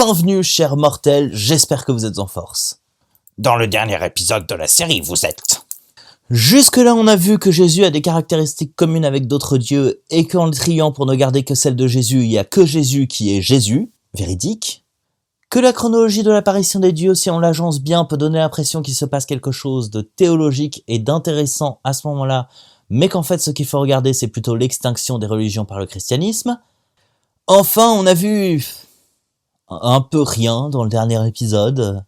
Bienvenue chers mortels, j'espère que vous êtes en force. Dans le dernier épisode de la série, vous êtes... Jusque-là, on a vu que Jésus a des caractéristiques communes avec d'autres dieux et qu'en le triant pour ne garder que celle de Jésus, il n'y a que Jésus qui est Jésus, véridique. Que la chronologie de l'apparition des dieux, si on l'agence bien, peut donner l'impression qu'il se passe quelque chose de théologique et d'intéressant à ce moment-là, mais qu'en fait, ce qu'il faut regarder, c'est plutôt l'extinction des religions par le christianisme. Enfin, on a vu un peu rien dans le dernier épisode,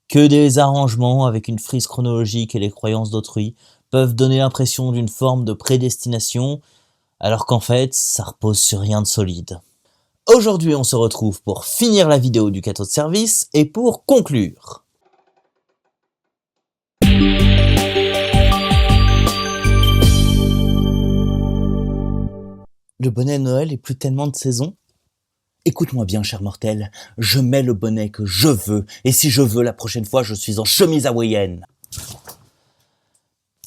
que des arrangements avec une frise chronologique et les croyances d'autrui peuvent donner l'impression d'une forme de prédestination, alors qu'en fait, ça repose sur rien de solide. Aujourd'hui, on se retrouve pour finir la vidéo du cateau de service et pour conclure. Le bonnet de Noël est plus tellement de saison. Écoute-moi bien, cher mortel, je mets le bonnet que je veux, et si je veux, la prochaine fois, je suis en chemise hawaïenne.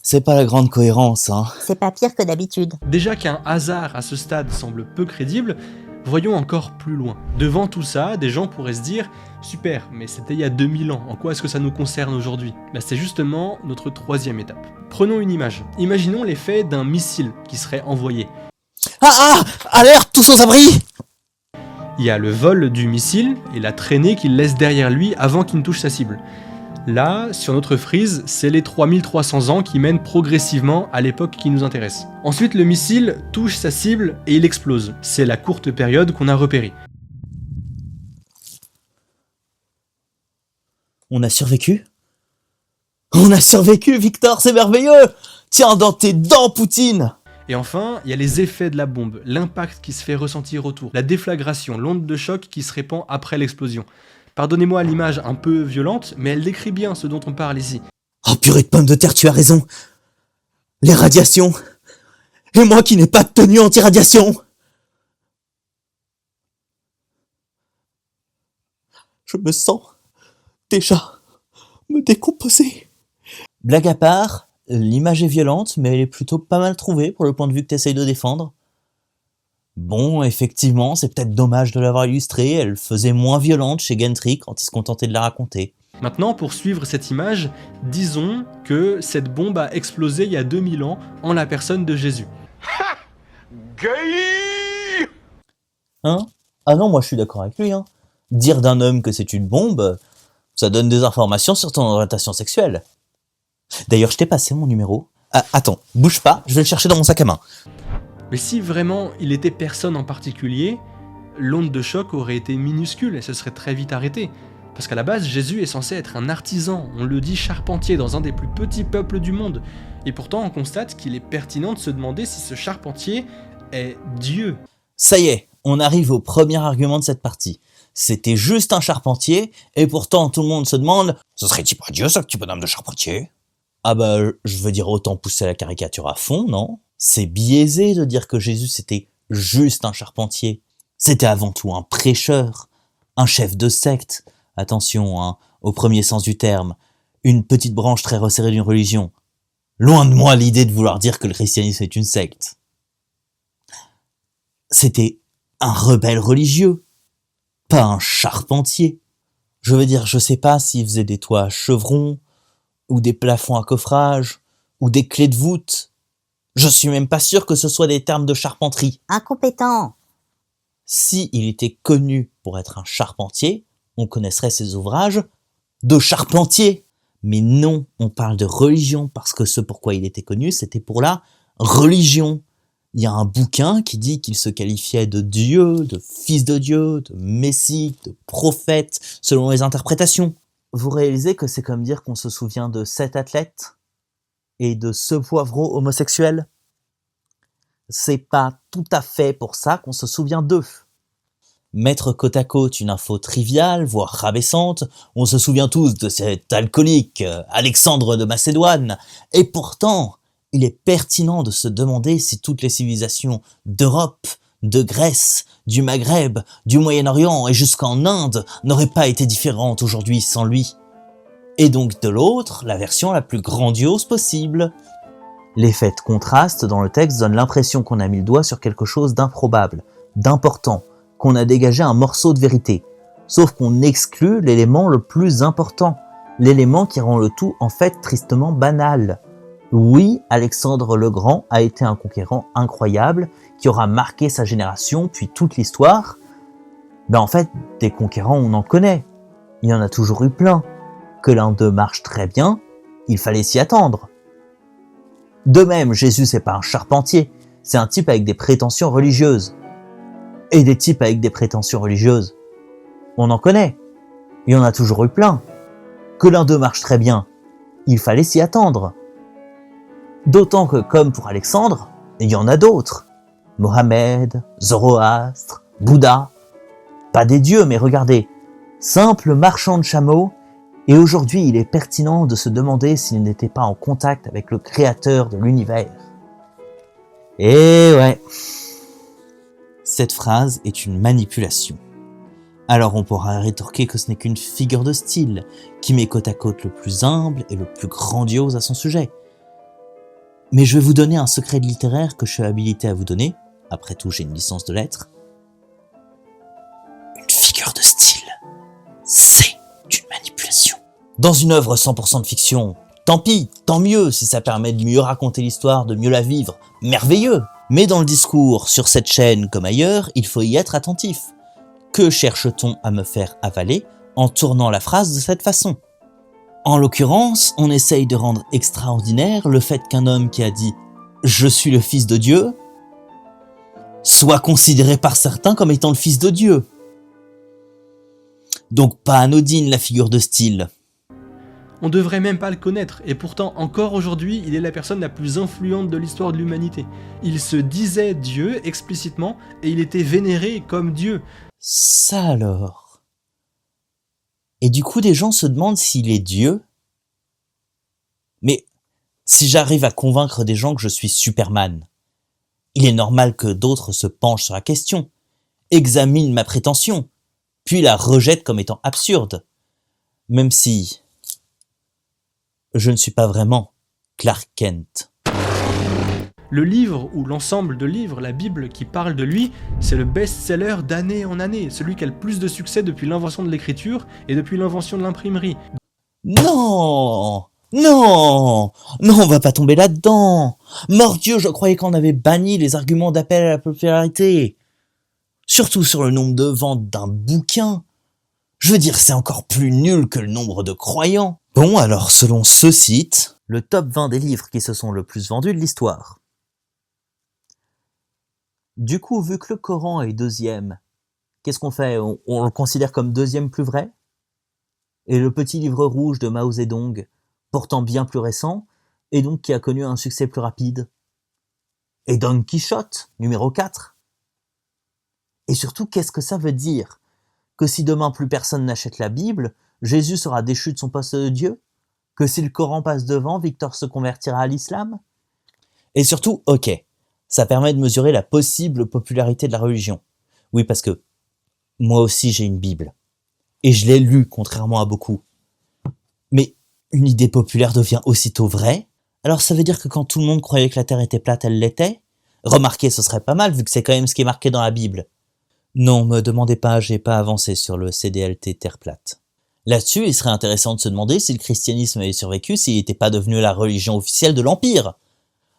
C'est pas la grande cohérence, hein. C'est pas pire que d'habitude. Déjà qu'un hasard à ce stade semble peu crédible, voyons encore plus loin. Devant tout ça, des gens pourraient se dire « Super, mais c'était il y a 2000 ans, en quoi est-ce que ça nous concerne aujourd'hui ?» C'est justement notre troisième étape. Prenons une image. Imaginons l'effet d'un missile qui serait envoyé. Alerte, tous aux abris! Il y a le vol du missile et la traînée qu'il laisse derrière lui avant qu'il ne touche sa cible. Là, sur notre frise, c'est les 3300 ans qui mènent progressivement à l'époque qui nous intéresse. Ensuite, le missile touche sa cible et il explose. C'est la courte période qu'on a repérée. On a survécu? On a survécu, Victor, c'est merveilleux! Tiens dans tes dents, Poutine! Et enfin, il y a les effets de la bombe, l'impact qui se fait ressentir autour, la déflagration, l'onde de choc qui se répand après l'explosion. Pardonnez-moi l'image un peu violente, mais elle décrit bien ce dont on parle ici. Oh purée de pommes de terre, tu as raison! Les radiations! Et moi qui n'ai pas de tenue anti-radiation! Je me sens déjà me décomposer. Blague à part, l'image est violente, mais elle est plutôt pas mal trouvée pour le point de vue que t'essayes de défendre. Bon, effectivement, c'est peut-être dommage de l'avoir illustrée, elle faisait moins violente chez Gentry quand il se contentait de la raconter. Maintenant, pour suivre cette image, disons que cette bombe a explosé il y a 2000 ans en la personne de Jésus. Ha! Gay! Hein? Ah non, moi je suis d'accord avec lui, hein. Dire d'un homme que c'est une bombe, ça donne des informations sur ton orientation sexuelle. D'ailleurs, je t'ai passé mon numéro. Ah, attends, bouge pas, je vais le chercher dans mon sac à main. Mais si vraiment il était personne en particulier, l'onde de choc aurait été minuscule et se serait très vite arrêtée. Parce qu'à la base, Jésus est censé être un artisan, on le dit charpentier, dans un des plus petits peuples du monde. Et pourtant, on constate qu'il est pertinent de se demander si ce charpentier est Dieu. Ça y est, on arrive au premier argument de cette partie. C'était juste un charpentier, et pourtant tout le monde se demande « Ce serait-il pas Dieu, ce petit bonhomme de charpentier ?» Ah bah, je veux dire, autant pousser la caricature à fond, non? C'est biaisé de dire que Jésus c'était juste un charpentier. C'était avant tout un prêcheur, un chef de secte. Attention, hein, au premier sens du terme, une petite branche très resserrée d'une religion. Loin de moi l'idée de vouloir dire que le christianisme est une secte. C'était un rebelle religieux, pas un charpentier. Je veux dire, je sais pas s'il faisait des toits à chevrons, ou des plafonds à coffrage, ou des clés de voûte. Je suis même pas sûr que ce soit des termes de charpenterie. Incompétent. Si il était connu pour être un charpentier, on connaisserait ses ouvrages de charpentier. Mais non, on parle de religion, parce que ce pourquoi il était connu, c'était pour la religion. Il y a un bouquin qui dit qu'il se qualifiait de Dieu, de fils de Dieu, de messie, de prophète, selon les interprétations. Vous réalisez que c'est comme dire qu'on se souvient de cet athlète et de ce poivreau homosexuel? C'est pas tout à fait pour ça qu'on se souvient d'eux. Mettre côte à côte une info triviale, voire rabaissante, on se souvient tous de cet alcoolique, Alexandre de Macédoine, et pourtant, il est pertinent de se demander si toutes les civilisations d'Europe, de Grèce, du Maghreb, du Moyen-Orient et jusqu'en Inde n'auraient pas été différentes aujourd'hui sans lui. Et donc de l'autre, la version la plus grandiose possible. L'effet de contraste dans le texte donne l'impression qu'on a mis le doigt sur quelque chose d'improbable, d'important, qu'on a dégagé un morceau de vérité. Sauf qu'on exclut l'élément le plus important, l'élément qui rend le tout en fait tristement banal. Oui, Alexandre le Grand a été un conquérant incroyable qui aura marqué sa génération puis toute l'histoire. Ben en fait, des conquérants on en connaît, il y en a toujours eu plein. Que l'un d'eux marche très bien, il fallait s'y attendre. De même, Jésus c'est pas un charpentier, c'est un type avec des prétentions religieuses. Et des types avec des prétentions religieuses, on en connaît, il y en a toujours eu plein. Que l'un d'eux marche très bien, il fallait s'y attendre. D'autant que, comme pour Alexandre, il y en a d'autres. Mohamed, Zoroastre, Bouddha. Pas des dieux, mais regardez, simples marchands de chameaux, et aujourd'hui il est pertinent de se demander s'ils n'étaient pas en contact avec le créateur de l'univers. Et ouais, cette phrase est une manipulation. Alors on pourra rétorquer que ce n'est qu'une figure de style, qui met côte à côte le plus humble et le plus grandiose à son sujet. Mais je vais vous donner un secret littéraire que je suis habilité à vous donner, après tout j'ai une licence de lettres. Une figure de style, c'est une manipulation. Dans une œuvre 100% de fiction, tant pis, tant mieux si ça permet de mieux raconter l'histoire, de mieux la vivre, merveilleux. Mais dans le discours, sur cette chaîne comme ailleurs, il faut y être attentif. Que cherche-t-on à me faire avaler en tournant la phrase de cette façon ? En l'occurrence, on essaye de rendre extraordinaire le fait qu'un homme qui a dit « Je suis le fils de Dieu » soit considéré par certains comme étant le fils de Dieu. Donc pas anodine la figure de style. On devrait même pas le connaître, et pourtant encore aujourd'hui, il est la personne la plus influente de l'histoire de l'humanité. Il se disait Dieu explicitement, et il était vénéré comme Dieu. Ça alors. Et du coup, des gens se demandent s'il est Dieu. Mais si j'arrive à convaincre des gens que je suis Superman, il est normal que d'autres se penchent sur la question, examinent ma prétention, puis la rejettent comme étant absurde. Même si je ne suis pas vraiment Clark Kent. Le livre, ou l'ensemble de livres, la Bible qui parle de lui, c'est le best-seller d'année en année, celui qui a le plus de succès depuis l'invention de l'écriture et depuis l'invention de l'imprimerie. Non, non, non, on va pas tomber là-dedans. Mordieu, je croyais qu'on avait banni les arguments d'appel à la popularité. Surtout sur le nombre de ventes d'un bouquin. Je veux dire, c'est encore plus nul que le nombre de croyants. Bon, alors, selon ce site, le top 20 des livres qui se sont le plus vendus de l'histoire. Du coup, vu que le Coran est deuxième, qu'est-ce qu'on fait ? On le considère comme deuxième plus vrai ? Et le petit livre rouge de Mao Zedong, pourtant bien plus récent, et donc qui a connu un succès plus rapide. Et Don Quichotte, numéro 4. Et surtout, qu'est-ce que ça veut dire ? Que si demain plus personne n'achète la Bible, Jésus sera déchu de son poste de Dieu ? Que si le Coran passe devant, Victor se convertira à l'islam ? Et surtout, ok, ça permet de mesurer la possible popularité de la religion. Oui, parce que moi aussi j'ai une Bible. Et je l'ai lue, contrairement à beaucoup. Mais une idée populaire devient aussitôt vraie. Alors ça veut dire que quand tout le monde croyait que la Terre était plate, elle l'était ? Remarquez, ce serait pas mal, vu que c'est quand même ce qui est marqué dans la Bible. Non, me demandez pas, j'ai pas avancé sur le CDLT Terre plate. Là-dessus, il serait intéressant de se demander si le christianisme avait survécu s'il n'était pas devenu la religion officielle de l'Empire.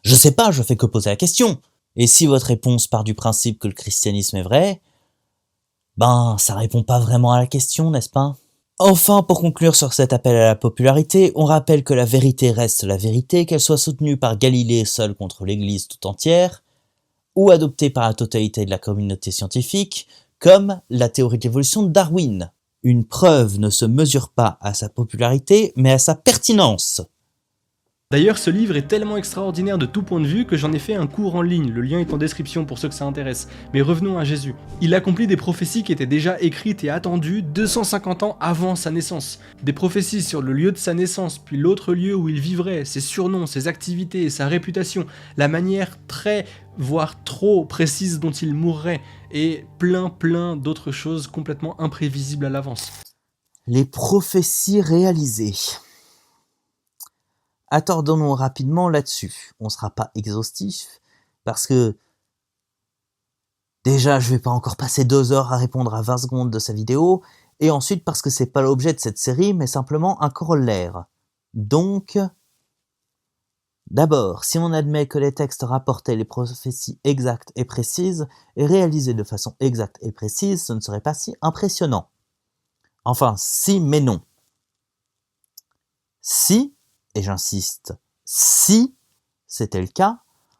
Je sais pas, je fais que poser la question. Et si votre réponse part du principe que le christianisme est vrai, ben, ça répond pas vraiment à la question, n'est-ce pas ? Enfin, pour conclure sur cet appel à la popularité, on rappelle que la vérité reste la vérité, qu'elle soit soutenue par Galilée seul contre l'Église tout entière, ou adoptée par la totalité de la communauté scientifique, comme la théorie de l'évolution de Darwin. Une preuve ne se mesure pas à sa popularité, mais à sa pertinence. D'ailleurs, ce livre est tellement extraordinaire de tout point de vue que j'en ai fait un cours en ligne, le lien est en description pour ceux que ça intéresse. Mais revenons à Jésus. Il accomplit des prophéties qui étaient déjà écrites et attendues 250 ans avant sa naissance. Des prophéties sur le lieu de sa naissance, puis l'autre lieu où il vivrait, ses surnoms, ses activités, sa réputation, la manière très, voire trop précise dont il mourrait, et plein d'autres choses complètement imprévisibles à l'avance. Les prophéties réalisées. Attardons-nous rapidement là-dessus. On sera pas exhaustif, parce que déjà, je vais pas encore passer 2 heures à répondre à 20 secondes de sa vidéo, Et ensuite parce que c'est pas l'objet de cette série, mais simplement un corollaire. Donc, d'abord, si on admet que les textes rapportaient les prophéties exactes et précises, et réalisées de façon exacte et précise, ce ne serait pas si impressionnant. Enfin, si, mais non. Si, et j'insiste, si c'était le cas,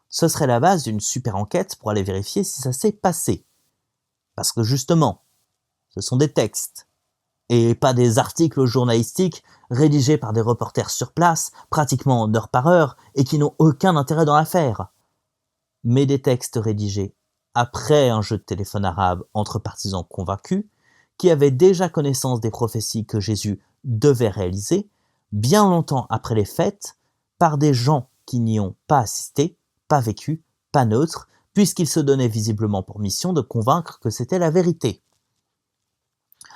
ce serait la base d'une super enquête pour aller vérifier si ça s'est passé. Parce que justement, ce sont des textes, et pas des articles journalistiques rédigés par des reporters sur place, pratiquement en heure par heure, et qui n'ont aucun intérêt dans l'affaire. Mais des textes rédigés après un jeu de téléphone arabe entre partisans convaincus, qui avaient déjà connaissance des prophéties que Jésus devait réaliser, bien longtemps après les faits, par des gens qui n'y ont pas assisté, pas vécu, pas neutres, puisqu'ils se donnaient visiblement pour mission de convaincre que c'était la vérité.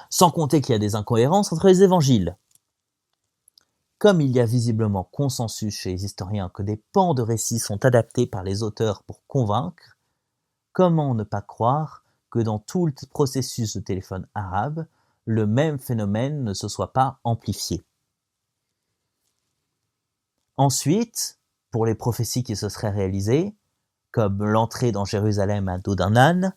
Sans compter qu'il y a des incohérences entre les évangiles. Comme il y a visiblement consensus chez les historiens que des pans de récits sont adaptés par les auteurs pour convaincre, comment ne pas croire que dans tout le processus de téléphone arabe, le même phénomène ne se soit pas amplifié. Ensuite, pour les prophéties qui se seraient réalisées, comme l'entrée dans Jérusalem à dos d'un âne,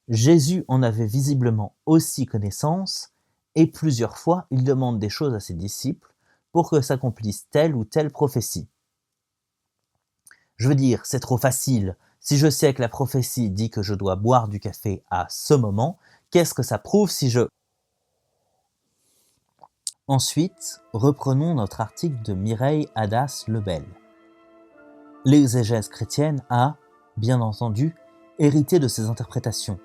Jésus en avait visiblement aussi connaissance, et plusieurs fois il demande des choses à ses disciples pour que s'accomplisse telle ou telle prophétie. Je veux dire, c'est trop facile. Si je sais que la prophétie dit que je dois boire du café à ce moment, qu'est-ce que ça prouve si je... Ensuite, reprenons notre article de Mireille Hadas-Lebel. L'exégèse chrétienne a, bien entendu, hérité de ces interprétations.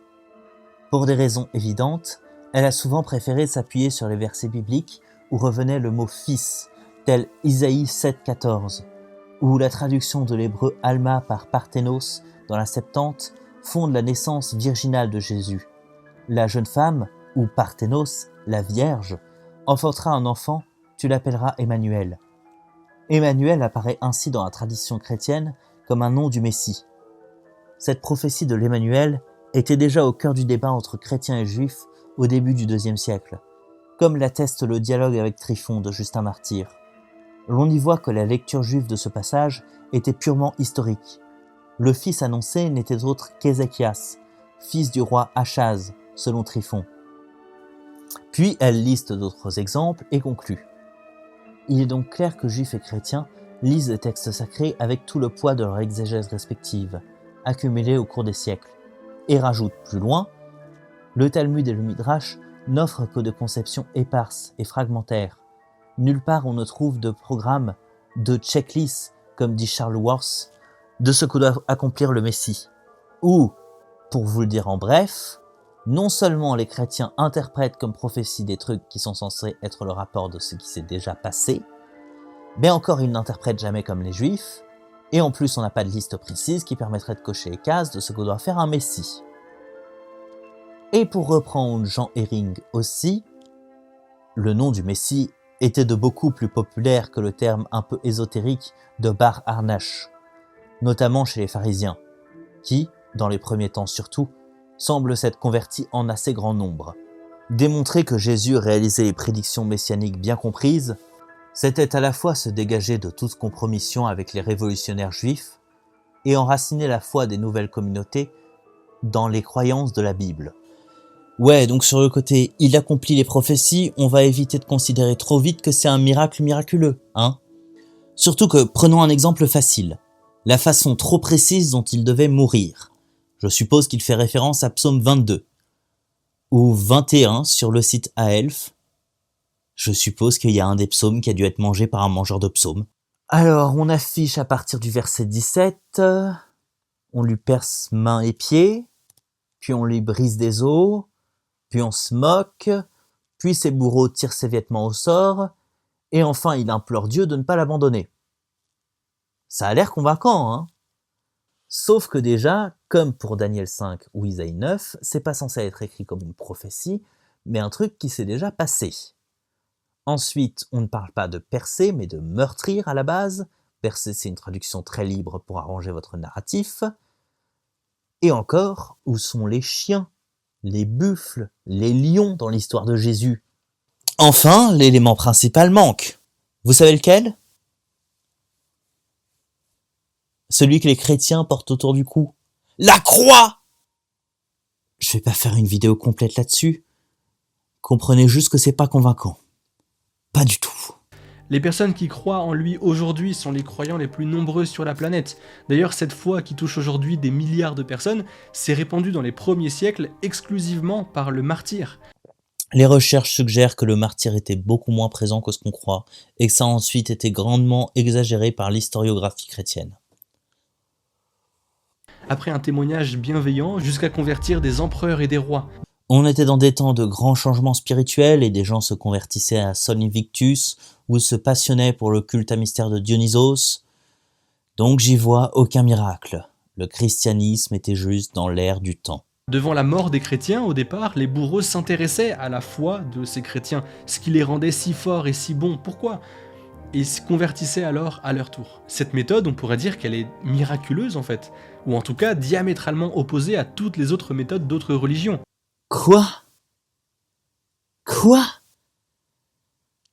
Pour des raisons évidentes, elle a souvent préféré s'appuyer sur les versets bibliques où revenait le mot « fils », tel Isaïe 7,14, où la traduction de l'hébreu Alma par Parthénos dans la Septante fonde la naissance virginale de Jésus. La jeune femme, ou Parthénos, la Vierge, enfantera un enfant, tu l'appelleras Emmanuel. Emmanuel apparaît ainsi dans la tradition chrétienne comme un nom du Messie. Cette prophétie de l'Emmanuel était déjà au cœur du débat entre chrétiens et juifs au début du IIe siècle, comme l'atteste le dialogue avec Tryphon de Justin Martyr. L'on y voit que la lecture juive de ce passage était purement historique. Le fils annoncé n'était autre qu'Ézéchias, fils du roi Achaz, selon Tryphon. Puis elle liste d'autres exemples et conclut. Il est donc clair que juifs et chrétiens lisent les textes sacrés avec tout le poids de leur exégèse respective, accumulée au cours des siècles, et rajoute plus loin, le Talmud et le Midrash n'offrent que de conceptions éparses et fragmentaires. Nulle part on ne trouve de programme, de checklist, comme dit Charles Worth, de ce que doit accomplir le Messie. Ou, pour vous le dire en bref, non seulement les chrétiens interprètent comme prophétie des trucs qui sont censés être le rapport de ce qui s'est déjà passé, mais encore ils n'interprètent jamais comme les juifs, et en plus on n'a pas de liste précise qui permettrait de cocher les cases de ce que doit faire un Messie. Et pour reprendre Jean Hering aussi, le nom du Messie était de beaucoup plus populaire que le terme un peu ésotérique de Bar Arnash, notamment chez les pharisiens, qui, dans les premiers temps surtout, semblent s'être convertis en assez grand nombre. Démontrer que Jésus réalisait les prédictions messianiques bien comprises, c'était à la fois se dégager de toute compromission avec les révolutionnaires juifs et enraciner la foi des nouvelles communautés dans les croyances de la Bible. Ouais, donc sur le côté « il accomplit les prophéties », on va éviter de considérer trop vite que c'est un miracle miraculeux, hein. Surtout que, prenons un exemple facile, la façon trop précise dont il devait mourir. Je suppose qu'il fait référence à Psaume 22. Ou 21 sur le site Aelph. Je suppose qu'il y a un des psaumes qui a dû être mangé par un mangeur de psaumes. Alors, on affiche à partir du verset 17, on lui perce mains et pieds, puis on lui brise des os, puis on se moque, puis ses bourreaux tirent ses vêtements au sort, et enfin il implore Dieu de ne pas l'abandonner. Ça a l'air convaincant, hein? Sauf que déjà, comme pour Daniel 5 ou Isaïe 9, c'est pas censé être écrit comme une prophétie, mais un truc qui s'est déjà passé. Ensuite, on ne parle pas de percer, mais de meurtrir à la base. Percer, c'est une traduction très libre pour arranger votre narratif. Et encore, où sont les chiens les buffles, les lions dans l'histoire de Jésus. Enfin, l'élément principal manque. Vous savez lequel ? Celui que les chrétiens portent autour du cou. La croix ! Je vais pas faire une vidéo complète là-dessus. Comprenez juste que c'est pas convaincant. Pas du tout. Les personnes qui croient en lui aujourd'hui sont les croyants les plus nombreux sur la planète. D'ailleurs, cette foi qui touche aujourd'hui des milliards de personnes s'est répandue dans les premiers siècles exclusivement par le martyr. Les recherches suggèrent que le martyr était beaucoup moins présent que ce qu'on croit, et que ça a ensuite été grandement exagéré par l'historiographie chrétienne. Après un témoignage bienveillant, jusqu'à convertir des empereurs et des rois. On était dans des temps de grands changements spirituels et des gens se convertissaient à Sol Invictus ou se passionnaient pour le culte à mystère de Dionysos. Donc j'y vois aucun miracle. Le christianisme était juste dans l'air du temps. Devant la mort des chrétiens, au départ, les bourreaux s'intéressaient à la foi de ces chrétiens, ce qui les rendait si forts et si bons. Pourquoi ? Et se convertissaient alors à leur tour. Cette méthode, on pourrait dire qu'elle est miraculeuse en fait, ou en tout cas diamétralement opposée à toutes les autres méthodes d'autres religions. Quoi ?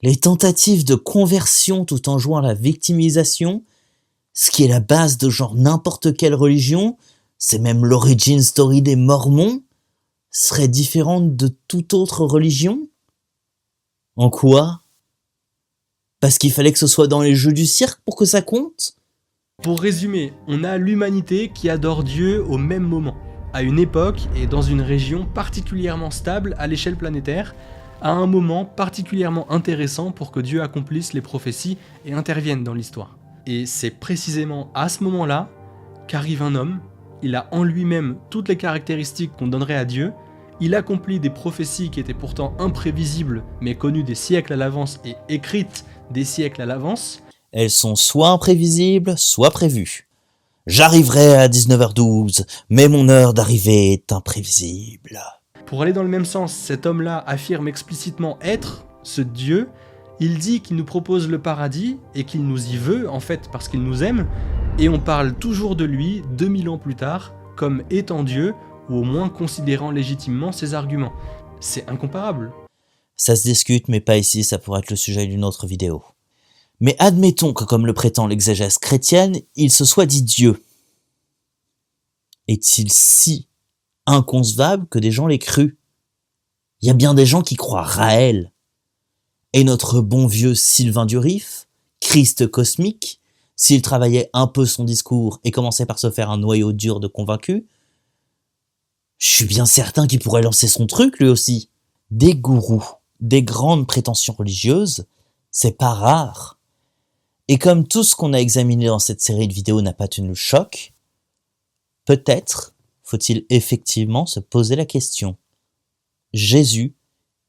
Les tentatives de conversion tout en jouant à la victimisation, ce qui est la base de genre n'importe quelle religion, c'est même l'origin story des Mormons, serait différente de toute autre religion ? En quoi ? Parce qu'il fallait que ce soit dans les jeux du cirque pour que ça compte ? Pour résumer, on a l'humanité qui adore Dieu au même moment, à une époque et dans une région particulièrement stable à l'échelle planétaire, à un moment particulièrement intéressant pour que Dieu accomplisse les prophéties et intervienne dans l'histoire. Et c'est précisément à ce moment-là qu'arrive un homme, il a en lui-même toutes les caractéristiques qu'on donnerait à Dieu, il accomplit des prophéties qui étaient pourtant imprévisibles mais connues des siècles à l'avance et écrites des siècles à l'avance. Elles sont soit imprévisibles, soit prévues. J'arriverai à 19h12, mais mon heure d'arrivée est imprévisible. Pour aller dans le même sens, cet homme-là affirme explicitement être ce Dieu. Il dit qu'il nous propose le paradis et qu'il nous y veut, en fait, parce qu'il nous aime. Et on parle toujours de lui, 2000 ans plus tard, comme étant Dieu, ou au moins considérant légitimement ses arguments. C'est incomparable. Ça se discute, mais pas ici, ça pourrait être le sujet d'une autre vidéo. Mais admettons que, comme le prétend l'exégèse chrétienne, il se soit dit Dieu. Est-il si inconcevable que des gens l'aient cru ? Il y a bien des gens qui croient Raël. Et notre bon vieux Sylvain Durif, Christ cosmique, s'il travaillait un peu son discours et commençait par se faire un noyau dur de convaincus, je suis bien certain qu'il pourrait lancer son truc lui aussi. Des gourous, des grandes prétentions religieuses, c'est pas rare. Et comme tout ce qu'on a examiné dans cette série de vidéos n'a pas tenu le choc, peut-être faut-il effectivement se poser la question. Jésus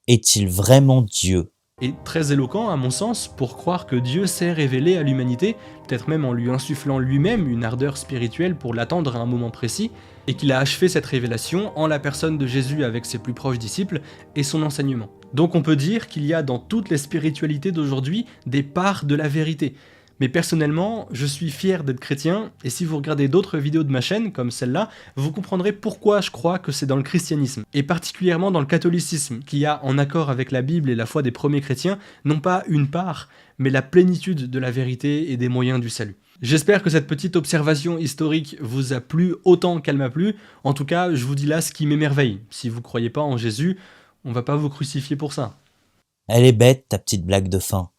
est-il vraiment Dieu ? Et très éloquent, à mon sens, pour croire que Dieu s'est révélé à l'humanité, peut-être même en lui insufflant lui-même une ardeur spirituelle pour l'attendre à un moment précis, et qu'il a achevé cette révélation en la personne de Jésus avec ses plus proches disciples et son enseignement. Donc on peut dire qu'il y a dans toutes les spiritualités d'aujourd'hui des parts de la vérité. Mais personnellement, je suis fier d'être chrétien, et si vous regardez d'autres vidéos de ma chaîne, comme celle-là, vous comprendrez pourquoi je crois que c'est dans le christianisme, et particulièrement dans le catholicisme, qui a, en accord avec la Bible et la foi des premiers chrétiens, non pas une part, mais la plénitude de la vérité et des moyens du salut. J'espère que cette petite observation historique vous a plu autant qu'elle m'a plu. En tout cas, je vous dis là ce qui m'émerveille. Si vous croyez pas en Jésus, on va pas vous crucifier pour ça. Elle est bête, ta petite blague de fin.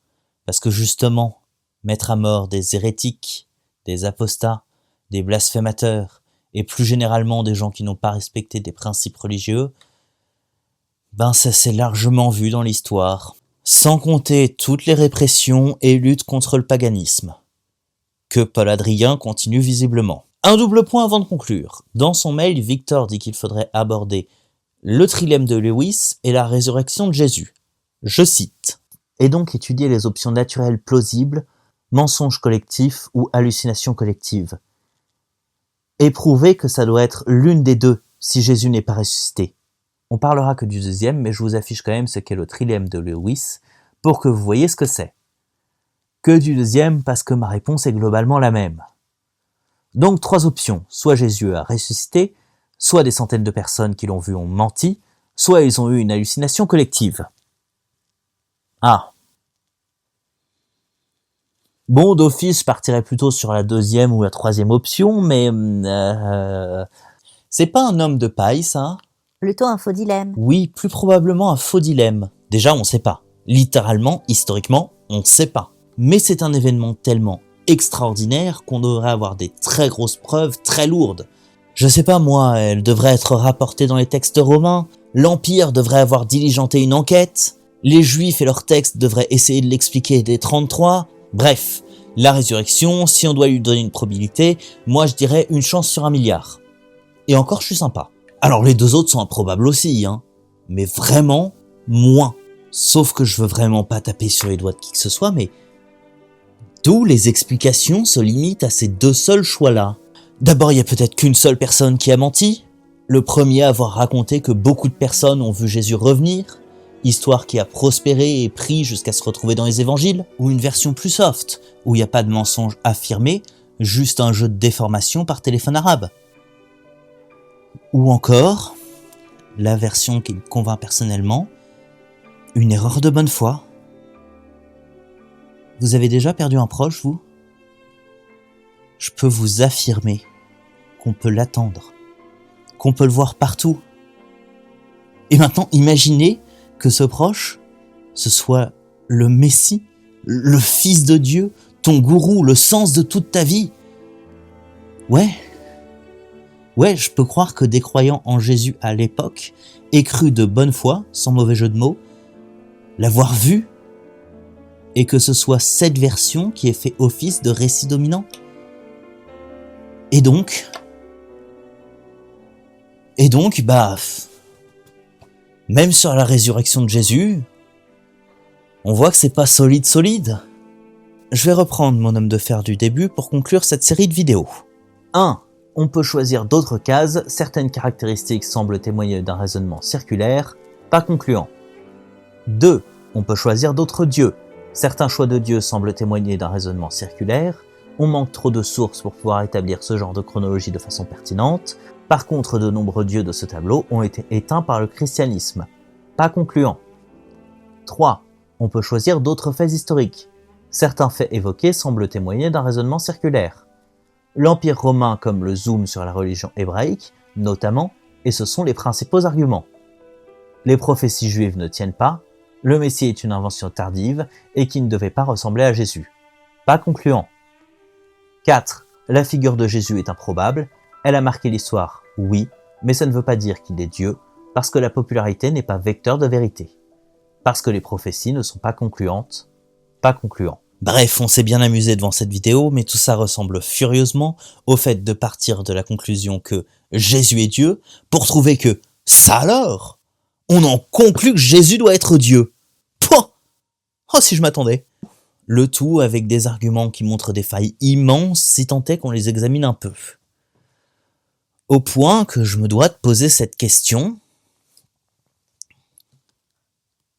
Parce que justement, mettre à mort des hérétiques, des apostats, des blasphémateurs, et plus généralement des gens qui n'ont pas respecté des principes religieux, ben ça s'est largement vu dans l'histoire. Sans compter toutes les répressions et luttes contre le paganisme. Que Paul Adrien continue visiblement. Un double point avant de conclure. Dans son mail, Victor dit qu'il faudrait aborder le trilemme de Lewis et la résurrection de Jésus. Je cite. Et donc étudier les options naturelles plausibles, mensonge collectif ou hallucination collective. Et prouver que ça doit être l'une des deux si Jésus n'est pas ressuscité. On parlera que du deuxième, mais je vous affiche quand même ce qu'est le trilemme de Lewis pour que vous voyez ce que c'est. Que du deuxième parce que ma réponse est globalement la même. Donc 3 options, soit Jésus a ressuscité, Soit des centaines de personnes qui l'ont vu ont menti, soit ils ont eu une hallucination collective. Ah. Bon, d'office, je partirais plutôt sur la deuxième ou la troisième option, mais... c'est pas un homme de paille, ça? Plutôt un faux dilemme. Oui, plus probablement un faux dilemme. Déjà, on sait pas. Littéralement, historiquement, on sait pas. Mais c'est un événement tellement extraordinaire qu'on devrait avoir des très grosses preuves très lourdes. Je sais pas moi, elle devrait être rapportée dans les textes romains, l'Empire devrait avoir diligenté une enquête, les Juifs et leurs textes devraient essayer de l'expliquer dès 33, bref, la résurrection, si on doit lui donner une probabilité, moi je dirais une chance sur 1 milliard. Et encore je suis sympa. Alors les deux autres sont improbables aussi, hein, mais vraiment moins. Sauf que je veux vraiment pas taper sur les doigts de qui que ce soit, mais d'où les explications se limitent à ces deux seuls choix-là. D'abord, il y a peut-être qu'une seule personne qui a menti. Le premier à avoir raconté que beaucoup de personnes ont vu Jésus revenir, histoire qui a prospéré et pris jusqu'à se retrouver dans les évangiles, ou une version plus soft, où il n'y a pas de mensonge affirmé, juste un jeu de déformation par téléphone arabe. Ou encore, la version qui me convainc personnellement, une erreur de bonne foi. Vous avez déjà perdu un proche, vous ? Je peux vous affirmer qu'on peut l'attendre, qu'on peut le voir partout. Et maintenant, imaginez que ce proche, ce soit le Messie, le Fils de Dieu, ton gourou, le sens de toute ta vie. Ouais, je peux croire que des croyants en Jésus à l'époque aient cru de bonne foi, sans mauvais jeu de mots, l'avoir vu, et que ce soit cette version qui ait fait office de récit dominant. Et donc, même sur la résurrection de Jésus, on voit que c'est pas solide. Je vais reprendre mon homme de fer du début pour conclure cette série de vidéos. 1. On peut choisir d'autres cases, certaines caractéristiques semblent témoigner d'un raisonnement circulaire, pas concluant. 2. On peut choisir d'autres dieux. Certains choix de dieux semblent témoigner d'un raisonnement circulaire, on manque trop de sources pour pouvoir établir ce genre de chronologie de façon pertinente. Par contre, de nombreux dieux de ce tableau ont été éteints par le christianisme. Pas concluant. 3. On peut choisir d'autres faits historiques. Certains faits évoqués semblent témoigner d'un raisonnement circulaire. L'Empire romain comme le zoom sur la religion hébraïque, notamment, et ce sont les principaux arguments. Les prophéties juives ne tiennent pas, le Messie est une invention tardive et qui ne devait pas ressembler à Jésus. Pas concluant. 4. La figure de Jésus est improbable, elle a marqué l'histoire, oui, mais ça ne veut pas dire qu'il est Dieu, parce que la popularité n'est pas vecteur de vérité. Parce que les prophéties ne sont pas concluantes, pas concluant. Bref, on s'est bien amusé devant cette vidéo, mais tout ça ressemble furieusement au fait de partir de la conclusion que Jésus est Dieu, pour trouver que, ça alors, on en conclut que Jésus doit être Dieu. Pouah ! Oh, si je m'attendais. Le tout avec des arguments qui montrent des failles immenses si tant est qu'on les examine un peu. Au point que je me dois de poser cette question.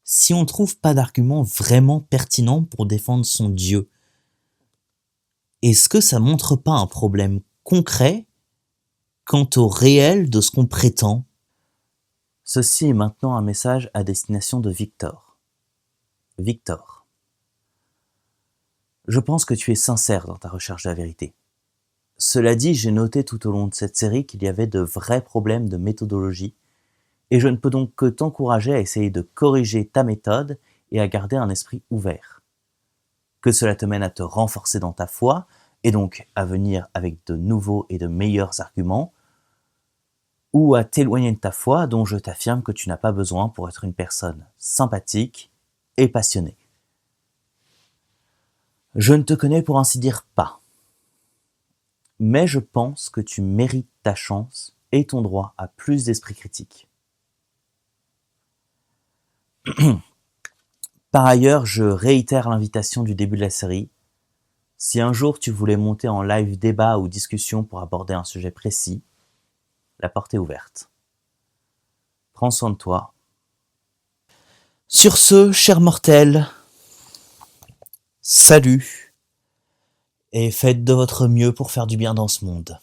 Si on ne trouve pas d'argument vraiment pertinent pour défendre son Dieu, est-ce que ça montre pas un problème concret quant au réel de ce qu'on prétend ? Ceci est maintenant un message à destination de Victor. Victor, je pense que tu es sincère dans ta recherche de la vérité. Cela dit, j'ai noté tout au long de cette série qu'il y avait de vrais problèmes de méthodologie, et je ne peux donc que t'encourager à essayer de corriger ta méthode et à garder un esprit ouvert. Que cela te mène à te renforcer dans ta foi, et donc à venir avec de nouveaux et de meilleurs arguments, ou à t'éloigner de ta foi dont je t'affirme que tu n'as pas besoin pour être une personne sympathique et passionnée. Je ne te connais pour ainsi dire pas, mais je pense que tu mérites ta chance et ton droit à plus d'esprit critique. Par ailleurs, je réitère l'invitation du début de la série. Si un jour tu voulais monter en live débat ou discussion pour aborder un sujet précis, la porte est ouverte. Prends soin de toi. Sur ce, chers mortels, salut, et faites de votre mieux pour faire du bien dans ce monde.